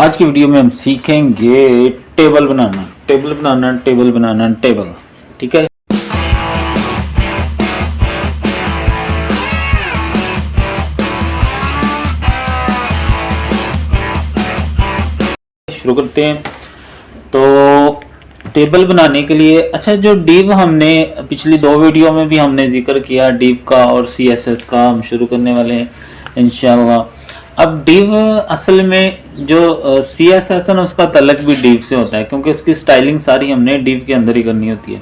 आज की वीडियो में हम सीखेंगे टेबल बनाना टेबल। ठीक है, शुरू करते हैं। तो टेबल बनाने के लिए अच्छा, जो डिव हमने पिछली दो वीडियो में भी हमने जिक्र किया डिव का और सीएसएस का, हम शुरू करने वाले हैं इंशाल्लाह। अब डिव असल में जो सीएसएस है ना, उसका तलक भी डिव से होता है, क्योंकि उसकी स्टाइलिंग सारी हमने डिव के अंदर ही करनी होती है।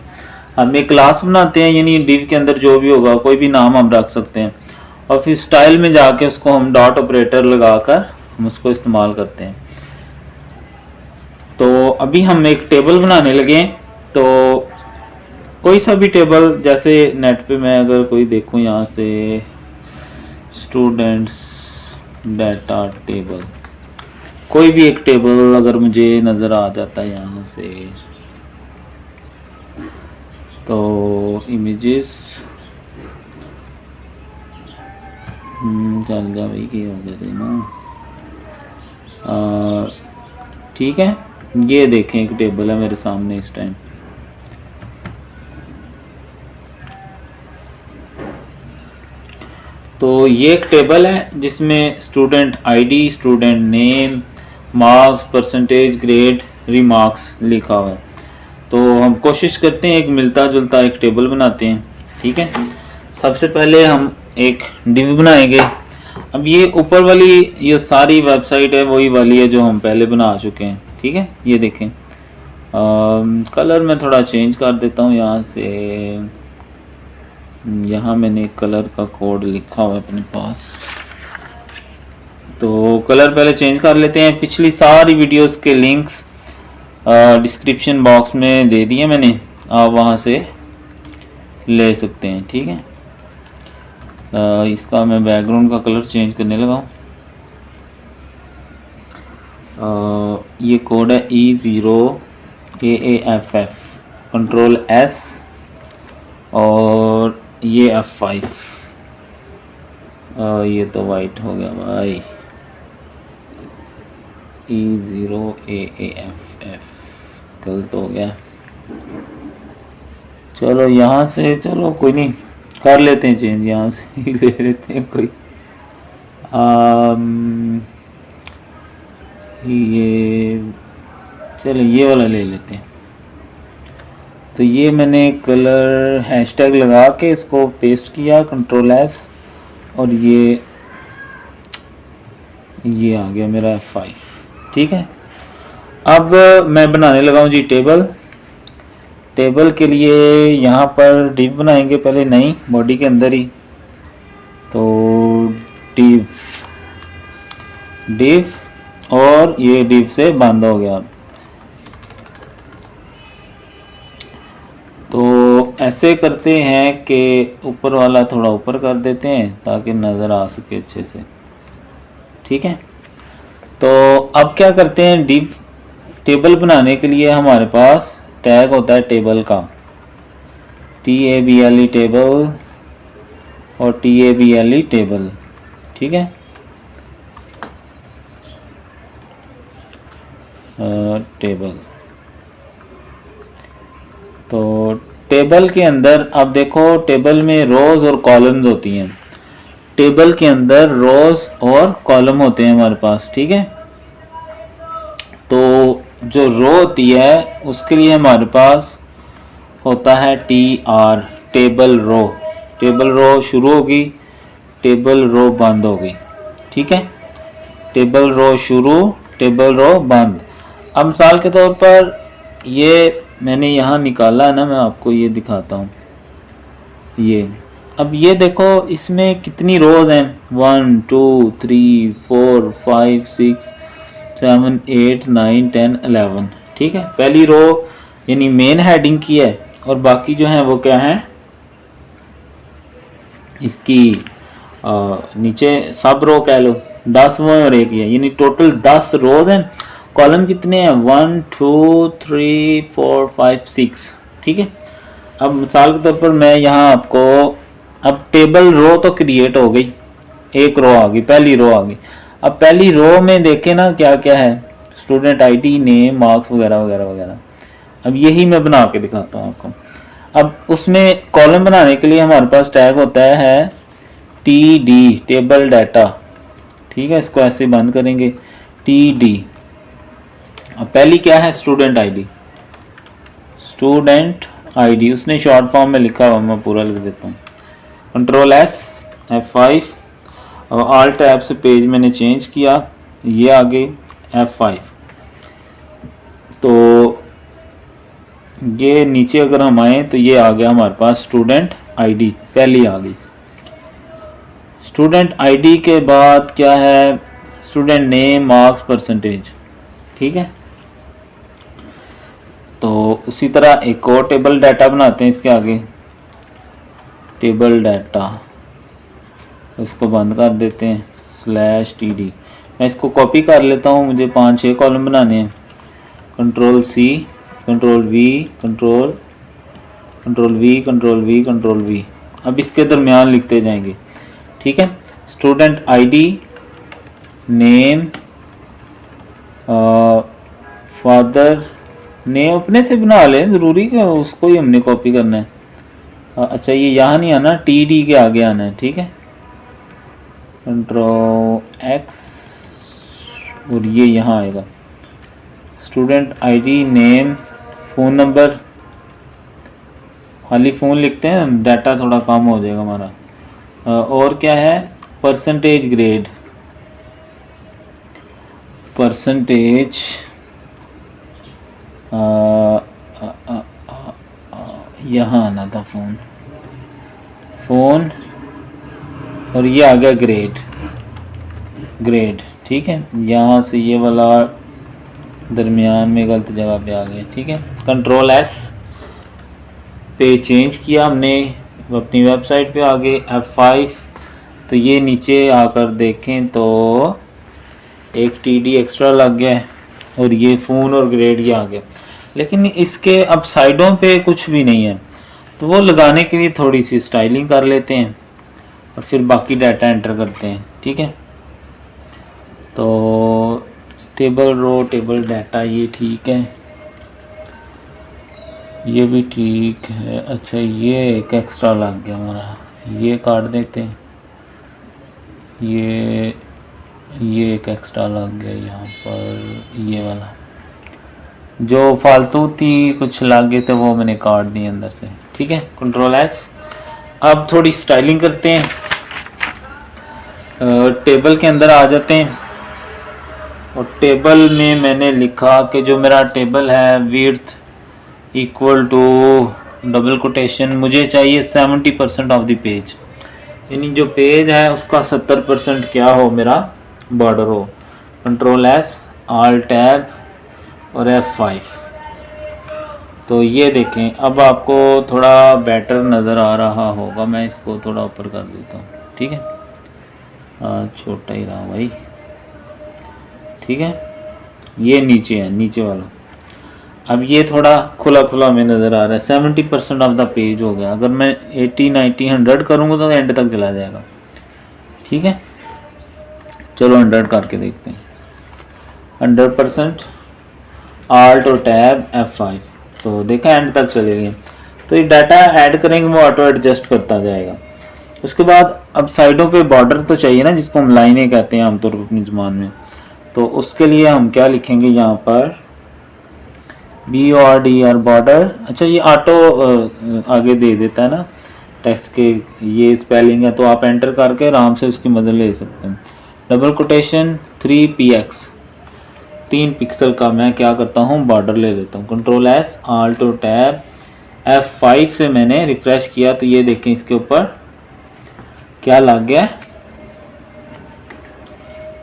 हम एक क्लास बनाते हैं, यानी डिव के अंदर जो भी होगा कोई भी नाम हम रख सकते हैं, और फिर स्टाइल में जाके उसको हम डॉट ऑपरेटर लगाकर हम उसको इस्तेमाल करते हैं। तो अभी हम एक टेबल बनाने लगे। तो कोई सा भी टेबल, जैसे नेट पे मैं अगर कोई देखूं, यहाँ से स्टूडेंट्स डाटा टेबल, कोई भी एक टेबल अगर मुझे नज़र आ जाता है यहाँ से, तो इमेजेस चल जा भाई, की हो गया थे ना। ठीक है, ये देखें एक टेबल है मेरे सामने इस टाइम। तो ये एक टेबल है जिसमें student ID, student name, marks, percentage, grade, remarks लिखा हुआ है। तो हम कोशिश करते हैं एक मिलता जुलता एक टेबल बनाते हैं। ठीक है, सबसे पहले हम एक डिव बनाएंगे। अब ये ऊपर वाली ये सारी वेबसाइट है वही वाली है जो हम पहले बना चुके हैं। ठीक है, ये देखें, कलर मैं थोड़ा चेंज कर देता हूँ यहाँ से। यहाँ मैंने कलर का कोड लिखा हुआ है अपने पास, तो कलर पहले चेंज कर लेते हैं। पिछली सारी वीडियोस के लिंक्स डिस्क्रिप्शन बॉक्स में दे दिए मैंने, आप वहाँ से ले सकते हैं। ठीक है, इसका मैं बैकग्राउंड का कलर चेंज करने लगा हूँ। ये कोड है E0AAFF, कंट्रोल S और ये F5। ये तो वाइट हो गया भाई, E0AAFF गलत हो गया। चलो यहाँ से, चलो कोई नहीं, कर लेते हैं चेंज, यहाँ से ही ले लेते हैं कोई। ये चलो ये वाला ले लेते हैं। तो ये मैंने कलर हैशटैग लगा के इसको पेस्ट किया, कंट्रोल S, और ये आ गया मेरा F5। ठीक है, अब मैं बनाने लगा हूँ जी टेबल। टेबल के लिए यहाँ पर डिव बनाएंगे पहले, नई बॉडी के अंदर ही। तो डिव और ये डिव से बंद हो गया। तो ऐसे करते हैं कि ऊपर वाला थोड़ा ऊपर कर देते हैं ताकि नज़र आ सके अच्छे से। ठीक है, तो अब क्या करते हैं, डिव टेबल बनाने के लिए हमारे पास टैग होता है टेबल का, TABLE टेबल और TABLE टेबल। ठीक है, टेबल। तो टेबल के अंदर अब देखो, टेबल में रोज और कॉलम्स होती हैं। टेबल के अंदर रोज और कॉलम होते हैं हमारे पास। ठीक है, तो जो रो होती है उसके लिए हमारे पास होता है TR, table row. Table row शुरू होगी, टेबल रो बंद होगी। ठीक है, टेबल रो शुरू, टेबल रो बंद। अब मिसाल के तौर पर ये मैंने यहाँ निकाला है ना, मैं आपको ये दिखाता हूँ। ये अब ये देखो, इसमें कितनी रोज हैं, 1 2 3 4 5 6 7 8 9 10 11। ठीक है, पहली रो यानी मेन हेडिंग की है, और बाकी जो है वो क्या है, इसकी नीचे सब रो कह लो, 10 वो और एक है, यानी टोटल 10 रोज हैं। कॉलम कितने हैं, 1 2 3 4 5 6। ठीक है, अब मिसाल के तौर पर मैं यहाँ आपको, अब टेबल रो तो क्रिएट हो गई, एक रो आ गई, पहली रो आ गई। अब पहली रो में देखें ना क्या क्या है, स्टूडेंट आईडी, नेम, मार्क्स वगैरह वगैरह वगैरह। अब यही मैं बना के दिखाता हूँ आपको। अब उसमें कॉलम बनाने के लिए हमारे पास टैग होता है TD, टेबल डाटा, ठीक है। इसको ऐसे बंद करेंगे, TD। अब पहली क्या है, स्टूडेंट आईडी, स्टूडेंट आईडी उसने शॉर्ट फॉर्म में लिखा हुआ, मैं पूरा लिख देता हूँ। Ctrl+S F5 और ऑल्ट टैब से पेज मैंने चेंज किया, ये आ गई F5। तो ये नीचे अगर हम आए तो ये आ गया हमारे पास स्टूडेंट आईडी, पहली आ गई। स्टूडेंट आईडी के बाद क्या है, स्टूडेंट नेम, मार्क्स, परसेंटेज, ठीक है। तो उसी तरह एक और टेबल डाटा बनाते हैं इसके आगे, टेबल डाटा, इसको बंद कर देते हैं, /TD। मैं इसको कॉपी कर लेता हूँ, मुझे 5-6 कॉलम बनाने हैं। Ctrl+C, Ctrl+V, Ctrl+V, Ctrl+V, Ctrl+V। अब इसके दरमियान लिखते जाएंगे, ठीक है। Student ID, name, father name अपने से बना लें, ज़रूरी क्या उसको ही हमने कॉपी करना है। अच्छा ये यहाँ नहीं आना, TD के आगे आना है, ठीक है। Ctrl+X और ये यहाँ आएगा। Student ID, name, phone number, खाली फ़ोन लिखते हैं, डाटा थोड़ा कम हो जाएगा हमारा। और क्या है, परसेंटेज ग्रेड, परसेंटेज यहाँ आना था, फ़ोन और ये आ गया ग्रेड, ठीक है। यहाँ से ये वाला दरमियान में गलत जगह पे आ गया, ठीक है। Ctrl+S पे चेंज किया हमने, अपनी वेबसाइट पे आ गए, F5। तो ये नीचे आकर देखें तो एक TD एक्स्ट्रा लग गया और ये फ़ोन और ग्रेड ये आ गया। लेकिन इसके अब साइडों पे कुछ भी नहीं है, तो वो लगाने के लिए थोड़ी सी स्टाइलिंग कर लेते हैं और फिर बाकी डाटा एंटर करते हैं, ठीक है। तो टेबल रो, टेबल डाटा, ये ठीक है, ये भी ठीक है। अच्छा ये एक एक्स्ट्रा लग गया हमारा, ये काट देते हैं, ये एक एक्स्ट्रा लग गया यहाँ पर, ये वाला जो फालतू थी कुछ लग गए थे वो मैंने काट दिए अंदर से, ठीक है। Ctrl+S। अब थोड़ी स्टाइलिंग करते हैं, टेबल के अंदर आ जाते हैं और टेबल में मैंने लिखा कि जो मेरा टेबल है width equal to double quotation, मुझे चाहिए 70% ऑफ द पेज, यानी जो पेज है उसका 70% क्या हो, मेरा बॉर्डर हो। Ctrl+S, ऑल्ट टैब और F5। तो ये देखें, अब आपको थोड़ा बेटर नज़र आ रहा होगा, मैं इसको थोड़ा ऊपर कर देता हूँ, ठीक है। छोटा ही रहा भाई, ठीक है। ये नीचे है, नीचे वाला। अब ये थोड़ा खुला खुला हमें नज़र आ रहा है, 70% ऑफ द पेज हो गया। अगर मैं 80, 90, 100 करूँगा तो एंड तक चला जाएगा, ठीक है। चलो 100 करके देखते हैं, 100%, आल्ट और टैब F5। तो देखा एंड तक चले गए। तो ये डाटा ऐड करेंगे वो ऑटो एडजस्ट करता जाएगा। उसके बाद अब साइडों पे बॉर्डर तो चाहिए ना, जिसको हम लाइनें कहते हैं आमतौर पर अपनी ज़ुबान में। तो उसके लिए हम क्या लिखेंगे यहाँ पर, BORDER बॉर्डर। अच्छा ये ऑटो आगे दे देता है ना टेक्स्ट के, ये स्पेलिंग है तो आप एंटर करके आराम से उसकी मदद ले सकते हैं। डबल कोटेशन 3px, 3 पिक्सल का मैं क्या करता हूँ, बॉर्डर ले लेता हूँ। Ctrl+S, ऑल्ट और टैब F5 से मैंने रिफ्रेश किया तो ये देखें इसके ऊपर क्या लग गया,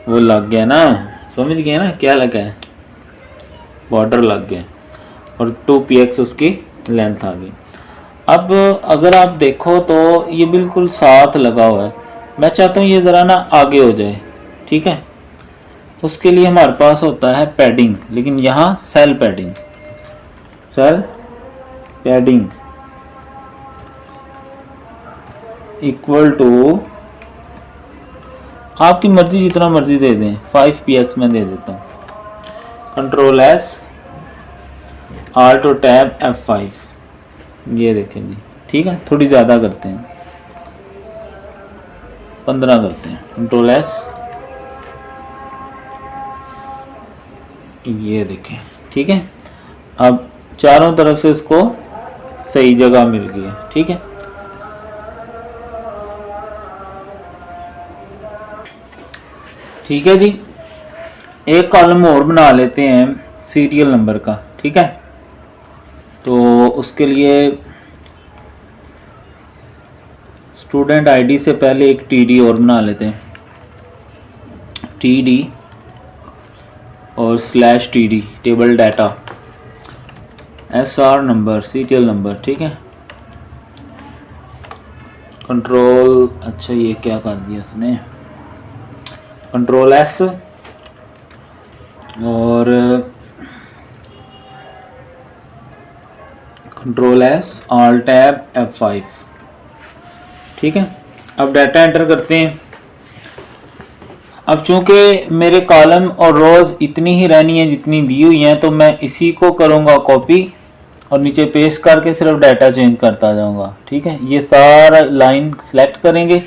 वो लग गया ना, समझ गए ना क्या लगा है, बॉर्डर लग गया और 2px उसकी लेंथ आ गई। अब अगर आप देखो तो ये बिल्कुल साथ लगा हुआ है, मैं चाहता हूँ ये ज़रा ना आगे हो जाए, ठीक है। उसके लिए हमारे पास होता है पैडिंग, लेकिन यहाँ सेल पैडिंग इक्वल टू आपकी मर्जी जितना मर्जी दे दें, 5px में दे देता हूँ। कंट्रोल एस, आल्ट और टैब F5, ये देखें जी। ठीक है, थोड़ी ज़्यादा करते हैं, 15 करते हैं, कंट्रोल एस, ये देखें। ठीक है, अब चारों तरफ से इसको सही जगह मिल गई है। ठीक है, ठीक है जी। एक कॉलम और बना लेते हैं सीरियल नंबर का। ठीक है, तो उसके लिए स्टूडेंट आईडी से पहले एक टीडी और बना लेते हैं, टीडी और slash TD, table data, SR number, serial number. ठीक है, कंट्रोल, अच्छा ये क्या कर दिया इसने, कंट्रोल एस और control S, all tab F5। ठीक है, अब डाटा एंटर करते हैं। अब चूंकि मेरे कॉलम और रोज़ इतनी ही रहनी है जितनी दी हुई हैं, तो मैं इसी को करूँगा कॉपी और नीचे पेस्ट करके सिर्फ डाटा चेंज करता जाऊँगा। ठीक है, ये सारा लाइन सेलेक्ट करेंगे।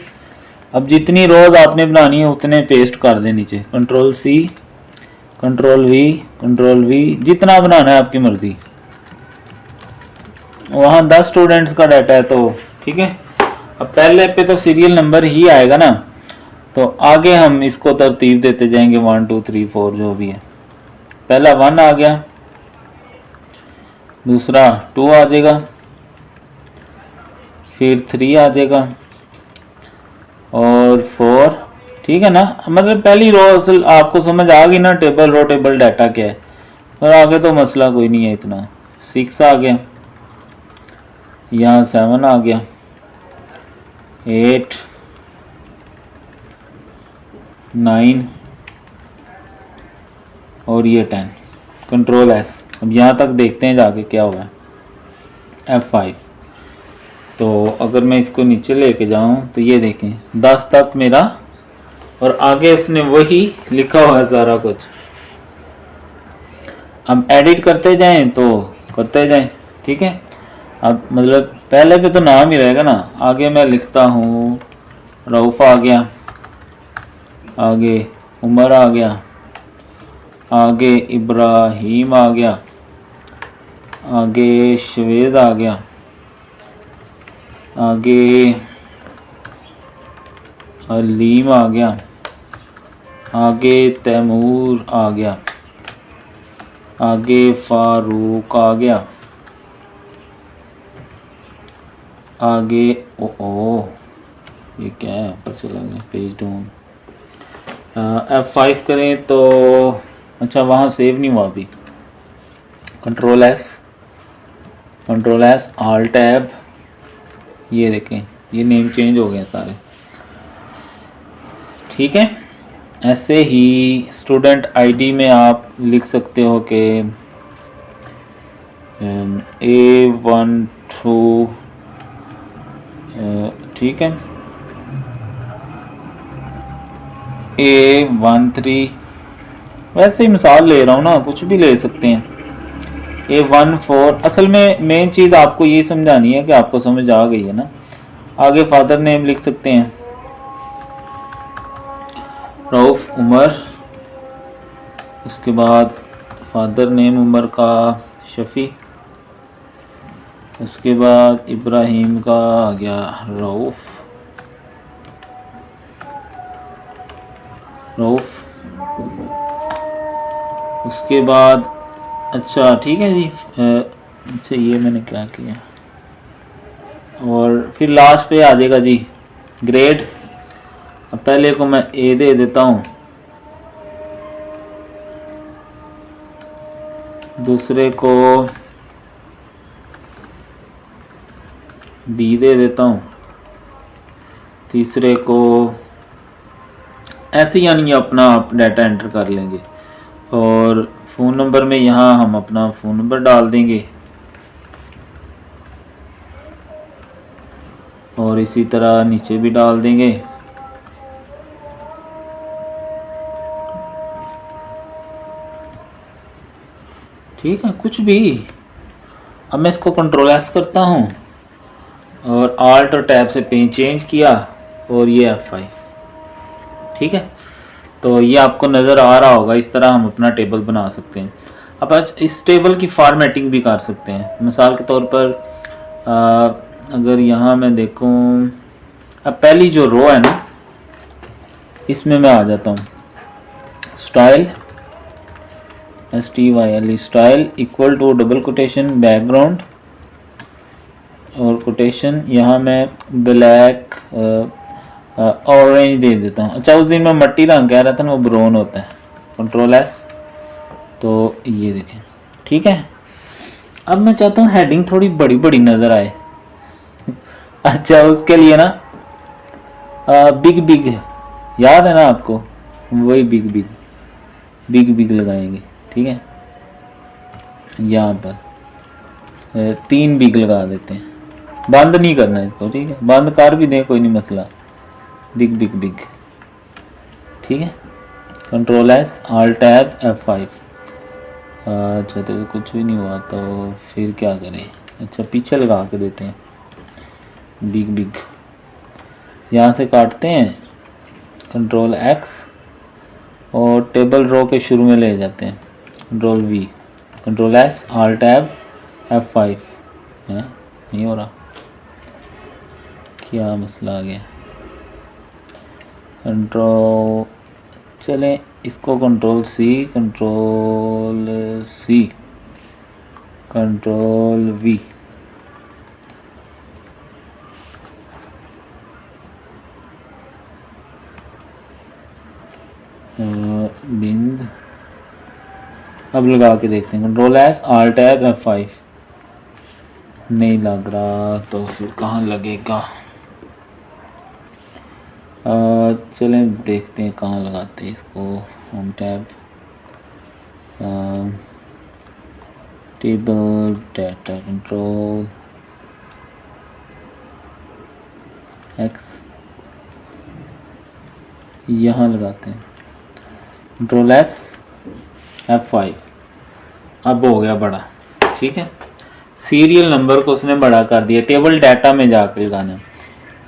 अब जितनी रोज़ आपने बनानी है उतने पेस्ट कर दें नीचे, कंट्रोल C, कंट्रोल V, जितना बनाना है आपकी मर्ज़ी। वहाँ 10 स्टूडेंट्स का डाटा है तो ठीक है। अब पहले पे तो सीरियल नंबर ही आएगा ना, तो आगे हम इसको तरतीब देते जाएंगे 1 2 3 4 जो भी है। पहला 1 आ गया, दूसरा 2 आ जाएगा, फिर 3 आ जाएगा और 4। ठीक है ना, मतलब पहली रो असल आपको समझ आ गई ना, टेबल रो टेबल डाटा क्या है, और आगे तो मसला कोई नहीं है इतना। 6 आ गया, यहाँ 7 आ गया, 8 9 और ये 10, कंट्रोल एस। अब यहाँ तक देखते हैं जाके क्या हुआ है, F5। तो अगर मैं इसको नीचे लेके जाऊँ तो ये देखें 10 तक मेरा, और आगे इसने वही लिखा हुआ है सारा कुछ। अब एडिट करते जाएं तो करते जाएं। ठीक है, अब मतलब पहले पे तो नाम ही रहेगा ना, आगे मैं लिखता हूँ रऊफ आ गया, आगे उमर आ गया, आगे इब्राहिम आ गया, आगे शवेद आ गया, आगे अलीम आ गया, आगे तैमूर आ गया, आगे फारूक आ गया, आगे ओ ये क्या है, ऊपर चला गया, पेज डाउन। F5 करें तो अच्छा वहाँ सेव नहीं हुआ अभी, कंट्रोल एस, ऑल टैब, ये देखें ये नेम चेंज हो गए सारे। ठीक है, ऐसे ही स्टूडेंट आईडी में आप लिख सकते हो कि A12, ठीक है, A13, वैसे ही मिसाल ले रहा हूँ ना, कुछ भी ले सकते हैं। A14, असल में मेन चीज़ आपको ये समझानी है कि आपको समझ आ गई है ना। आगे फादर नेम लिख सकते हैं, रऊफ उमर, उसके बाद फादर नेम उमर का शफ़ी, उसके बाद इब्राहिम का आ गया रऊफ, उसके बाद अच्छा ठीक है जी। अच्छा ये मैंने क्या किया, और फिर लास्ट पे आ जाएगा जी ग्रेड। अब पहले को मैं ए दे देता हूँ, दूसरे को बी दे देता हूँ, तीसरे को ऐसे, यानी अपना आप डाटा एंटर कर लेंगे। और फ़ोन नंबर में यहाँ हम अपना फ़ोन नंबर डाल देंगे, और इसी तरह नीचे भी डाल देंगे। ठीक है, कुछ भी। अब मैं इसको कंट्रोल एस करता हूँ और आल्ट और टैब से पेज चेंज किया और ये F5। ठीक है, तो ये आपको नज़र आ रहा होगा। इस तरह हम अपना टेबल बना सकते हैं। अब आज इस टेबल की फॉर्मेटिंग भी कर सकते हैं। मिसाल के तौर पर अगर यहाँ मैं देखूँ, अब पहली जो रो है ना, इसमें मैं आ जाता हूँ। Style STYLE style equal to double quotation background और कोटेशन यहाँ मैं ब्लैक ऑरेंज दे देता हूँ। अच्छा, उस दिन मैं मट्टी रंग कह रहा था ना, वो ब्राउन होता है। कंट्रोल एस, तो ये देखें। ठीक है, अब मैं चाहता हूँ हेडिंग थोड़ी बड़ी बड़ी नज़र आए। अच्छा, उसके लिए ना बिग बिग याद है ना आपको, वही बिग बिग बिग बिग लगाएंगे। ठीक है, यहाँ पर 3 बिग लगा देते हैं। बंद नहीं करना इसको, ठीक है, बंद कर भी दें कोई नहीं मसला। Big big big. ठीक है, control S alt tab F5। अच्छा, तो कुछ भी नहीं हुआ तो फिर क्या करें। अच्छा, पीछे लगा के देते हैं बिग बिग। यहाँ से काटते हैं, कंट्रोल X और टेबल रो के शुरू में ले जाते हैं, control V, control S alt tab F5। है नहीं हो रहा, क्या मसला आ गया। कंट्रोल, चलें इसको control C, control C, control V। बिंद, अब लगा के देखते हैं। Control S alt tab F5। नहीं लग रहा तो फिर कहाँ लगेगा। चलें देखते हैं कहाँ लगाते हैं इसको। Home tab, table data, control X, यहाँ लगाते हैं, कंट्रोल एस F5। अब हो गया बड़ा। ठीक है, सीरियल नंबर को उसने बड़ा कर दिया। टेबल डाटा में जाकर लगाना है।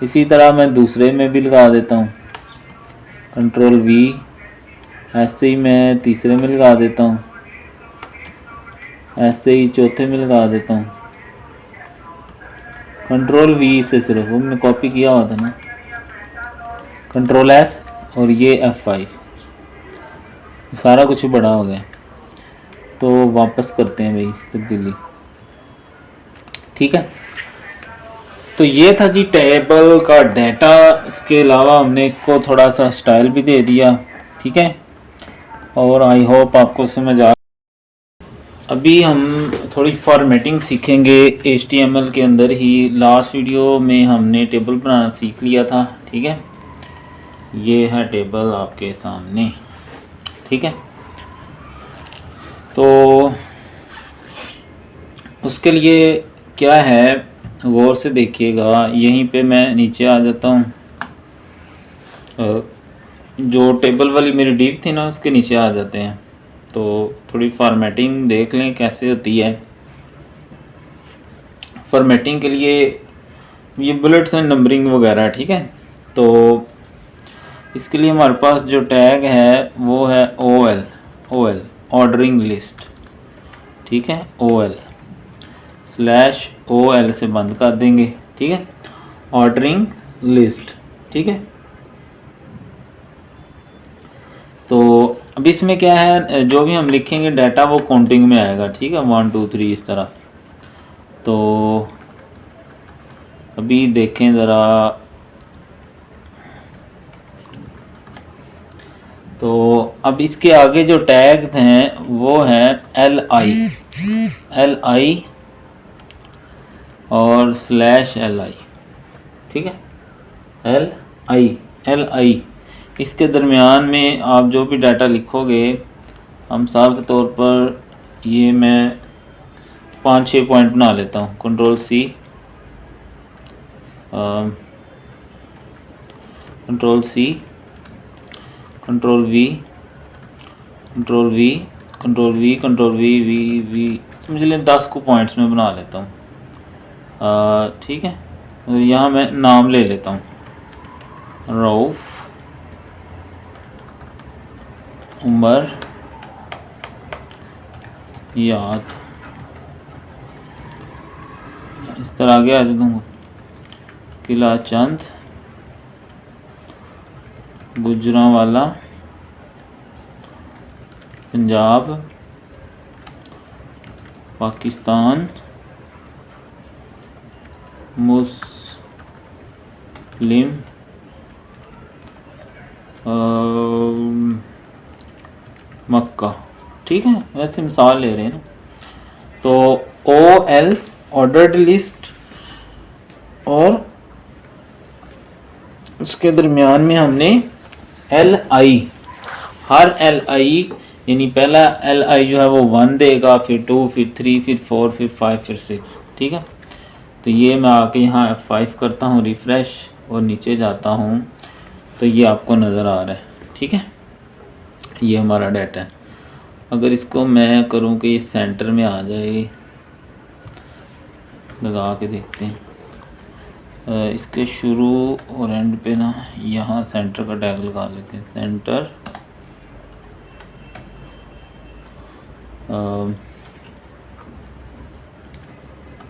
इसी तरह मैं दूसरे में भी लगा देता हूँ, कंट्रोल V। ऐसे ही मैं तीसरे में लगा देता हूँ, ऐसे ही चौथे में लगा देता हूँ, कंट्रोल V से। सिर्फ वो मैंने कॉपी किया हुआ था ना, कंट्रोल S और ये F5। सारा कुछ बड़ा हो गया, तो वापस करते हैं भाई तब्दीली। ठीक है, तो ये था जी टेबल का डाटा। इसके अलावा हमने इसको थोड़ा सा स्टाइल भी दे दिया। ठीक है, और आई होप आपको समझ आ। अभी हम थोड़ी फॉर्मेटिंग सीखेंगे HTML के अंदर ही। लास्ट वीडियो में हमने टेबल बनाना सीख लिया था। ठीक है, ये है टेबल आपके सामने। ठीक है, तो उसके लिए क्या है, गौर से देखिएगा। यहीं पे मैं नीचे आ जाता हूँ। जो टेबल वाली मेरी डिव थी ना, उसके नीचे आ जाते हैं। तो थोड़ी फॉर्मेटिंग देख लें कैसे होती है। फॉर्मेटिंग के लिए ये बुलेट्स एंड नंबरिंग वगैरह। ठीक है, तो इसके लिए हमारे पास जो टैग है वो है OL ऑर्डरिंग लिस्ट। ठीक है, OL/OL से बंद कर देंगे। ठीक है, ऑर्डरिंग लिस्ट। ठीक है, तो अब इसमें क्या है, जो भी हम लिखेंगे डाटा वो काउंटिंग में आएगा। ठीक है, 1 2 3 इस तरह। तो अभी देखें ज़रा, तो अब इसके आगे जो टैग्स हैं वो हैं LI और /LI। ठीक है, LI इसके दरमियान में आप जो भी डाटा लिखोगे, हम मिसाल के तौर पर ये मैं 5-6 पॉइंट बना लेता हूँ। Control C, control C, control V, control V, control V V मुझे 10 को पॉइंट्स में बना लेता हूँ। ठीक है, तो यहाँ मैं नाम ले लेता हूँ, रऊफ, उमर, याद, इस तरह आगे आ जाता हूँ, किला चंद, गुजरांवाला, पंजाब, पाकिस्तान, मुस्लिम, मक्का। ठीक है, वैसे मिसाल ले रहे हैं ना। तो OL ऑर्डर्ड लिस्ट, और उसके दरमियान में हमने LI, हर LI यानी पहला LI जो है वो 1 देगा, फिर 2, फिर 3, फिर 4, फिर 5, फिर 6। ठीक है, तो ये मैं आके यहाँ F5 करता हूँ रिफ़्रेश और नीचे जाता हूँ तो ये आपको नज़र आ रहा है। ठीक है, ये हमारा डाटा है। अगर इसको मैं करूँ कि ये सेंटर में आ जाए, लगा के देखते हैं, इसके शुरू और एंड पे ना यहाँ सेंटर का टैग लगा लेते हैं, सेंटर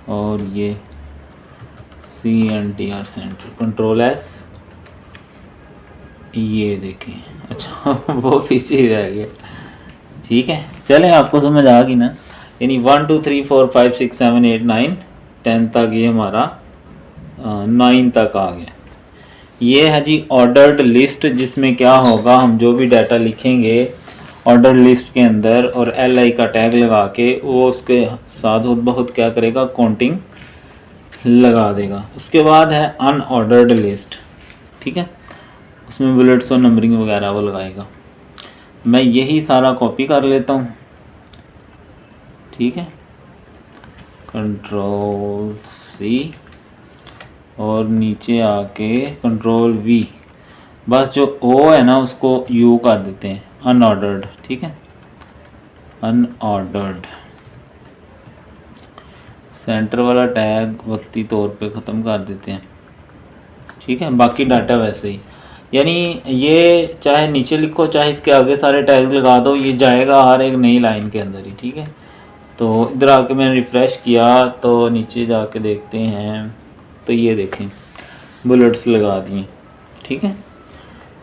और ये CNTR सेंटर, कंट्रोल S, ये देखें। अच्छा वो पीछे ही रह गया। ठीक है, चलें, आपको समझ आ गई ना। यानी 1 2 3 4 5 6 7 8 9 10 तक ये हमारा 9 तक आ गया। ये है जी ऑर्डर्ड लिस्ट, जिसमें क्या होगा, हम जो भी डाटा लिखेंगे ऑर्डर लिस्ट के अंदर और LI का टैग लगा के वो उसके साथ बहुत क्या करेगा, काउंटिंग लगा देगा। उसके बाद है अनऑर्डर्ड लिस्ट। ठीक है, उसमें बुलेट्स और नंबरिंग वगैरह वो लगाएगा। मैं यही सारा कॉपी कर लेता हूँ। ठीक है, कंट्रोल C और नीचे आके कंट्रोल V, बस जो O है ना उसको U कर देते हैं, अनऑर्डर्ड। ठीक है, अनऑर्डर्ड, सेंटर वाला टैग वक्ती तौर पे ख़त्म कर देते हैं। ठीक है, बाकी डाटा वैसे ही, यानी ये चाहे नीचे लिखो चाहे इसके आगे सारे टैग लगा दो, ये जाएगा हर एक नई लाइन के अंदर ही। ठीक है, तो इधर आके मैंने रिफ़्रेश किया तो नीचे जाके देखते हैं तो ये देखें बुलेट्स लगा दिए। ठीक है,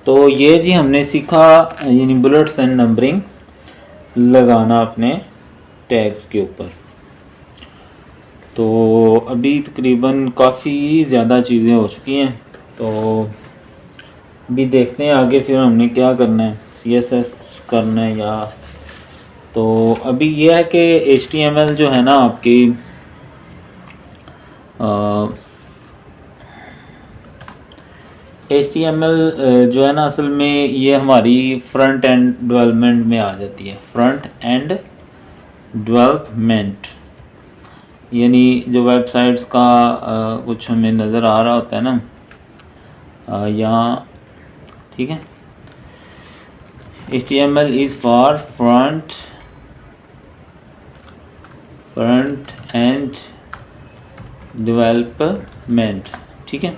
तो ये जी हमने सीखा, यानी बुलेट्स एंड नंबरिंग लगाना अपने टैग्स के ऊपर। तो अभी तकरीबन काफ़ी ज़्यादा चीज़ें हो चुकी हैं, तो अभी देखते हैं आगे फिर हमने क्या करना है, CSS करना है या। तो अभी ये है कि HTML जो है ना आपकी HTML जो है ना असल में ये हमारी फ्रंट एंड डेवलपमेंट में आ जाती है। फ्रंट एंड डेवलपमेंट यानी जो वेबसाइट्स का कुछ हमें नज़र आ रहा होता है ना यहाँ। ठीक है, HTML is for front end development. ठीक है,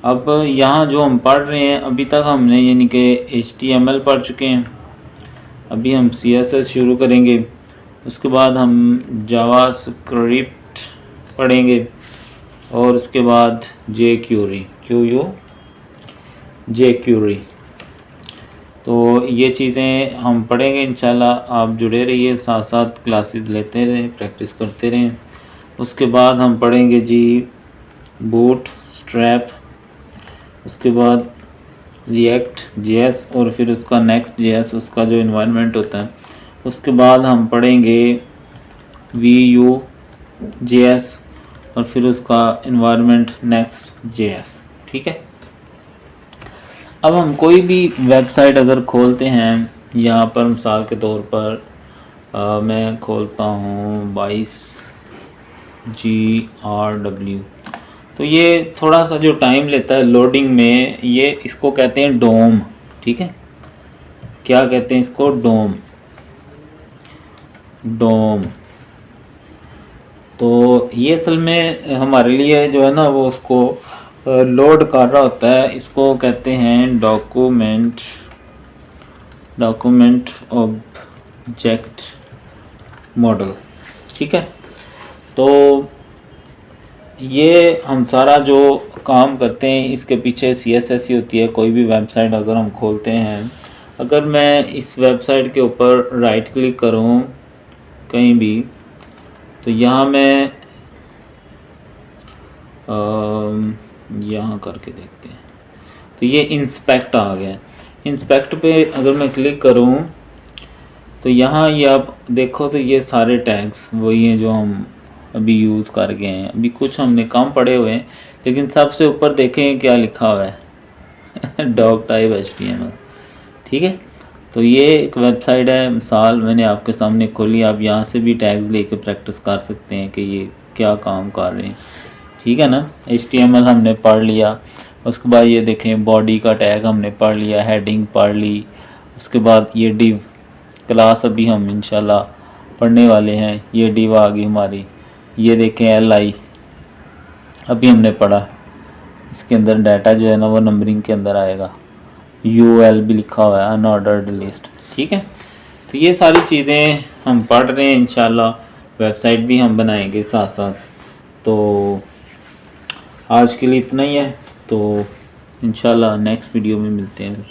अब यहाँ जो हम पढ़ रहे हैं अभी तक हमने यानी कि HTML पढ़ चुके हैं, अभी हम CSS शुरू करेंगे, उसके बाद हम जावास्क्रिप्ट पढ़ेंगे और उसके बाद jQuery। तो ये चीज़ें हम पढ़ेंगे इंशाल्लाह। आप जुड़े रहिए, साथ साथ क्लासेस लेते रहें, प्रैक्टिस करते रहें। उसके बाद हम पढ़ेंगे जी बूटस्ट्रैप, उसके बाद React.js और फिर उसका Next.js, उसका जो इन्वायरमेंट होता है। उसके बाद हम पढ़ेंगे Vue.js और फिर उसका इन्वायरमेंट Next.js। ठीक है, अब हम कोई भी वेबसाइट अगर खोलते हैं, यहाँ पर मिसाल के तौर पर मैं खोलता हूँ 22GRW, तो ये थोड़ा सा जो टाइम लेता है लोडिंग में, ये इसको कहते हैं डोम। ठीक है, क्या कहते हैं इसको, डोम। डोम। तो ये असल में हमारे लिए जो है ना वो उसको लोड कर रहा होता है। इसको कहते हैं डॉक्यूमेंट ऑब्जेक्ट मॉडल। ठीक है, तो ये हम सारा जो काम करते हैं इसके पीछे CSS ही होती है। कोई भी वेबसाइट अगर हम खोलते हैं, अगर मैं इस वेबसाइट के ऊपर राइट क्लिक करूं कहीं भी, तो यहाँ मैं यहाँ करके देखते हैं, तो ये इंस्पेक्ट आ गया। इंस्पेक्ट पे अगर मैं क्लिक करूँ तो यहाँ ये आप देखो तो ये सारे टैग्स वही हैं जो हम अभी यूज़ कर गए हैं। अभी कुछ हमने कम पढ़े हुए हैं, लेकिन सबसे ऊपर देखें क्या लिखा हुआ है डॉक टाइप HTML। ठीक है, तो ये एक वेबसाइट है, मिसाल मैंने आपके सामने खोली। आप यहाँ से भी टैग्स लेके प्रैक्टिस कर सकते हैं कि ये क्या काम कर रहे हैं। ठीक है ना, HTML हमने पढ़ लिया। उसके बाद ये देखें बॉडी का टैग हमने पढ़ लिया, हेडिंग पढ़ ली। उसके बाद ये डिव क्लास अभी हम इंशाल्लाह पढ़ने वाले हैं। ये डिव आ गई हमारी। ये देखें LI अभी हमने पढ़ा। इसके अंदर डाटा जो है ना वो नंबरिंग के अंदर आएगा। UL भी लिखा हुआ है, अनऑर्डर्ड लिस्ट। ठीक है, तो ये सारी चीज़ें हम पढ़ रहे हैं। इंशाल्लाह वेबसाइट भी हम बनाएंगे साथ साथ। तो आज के लिए इतना ही है, तो इंशाल्लाह नेक्स्ट वीडियो में मिलते हैं।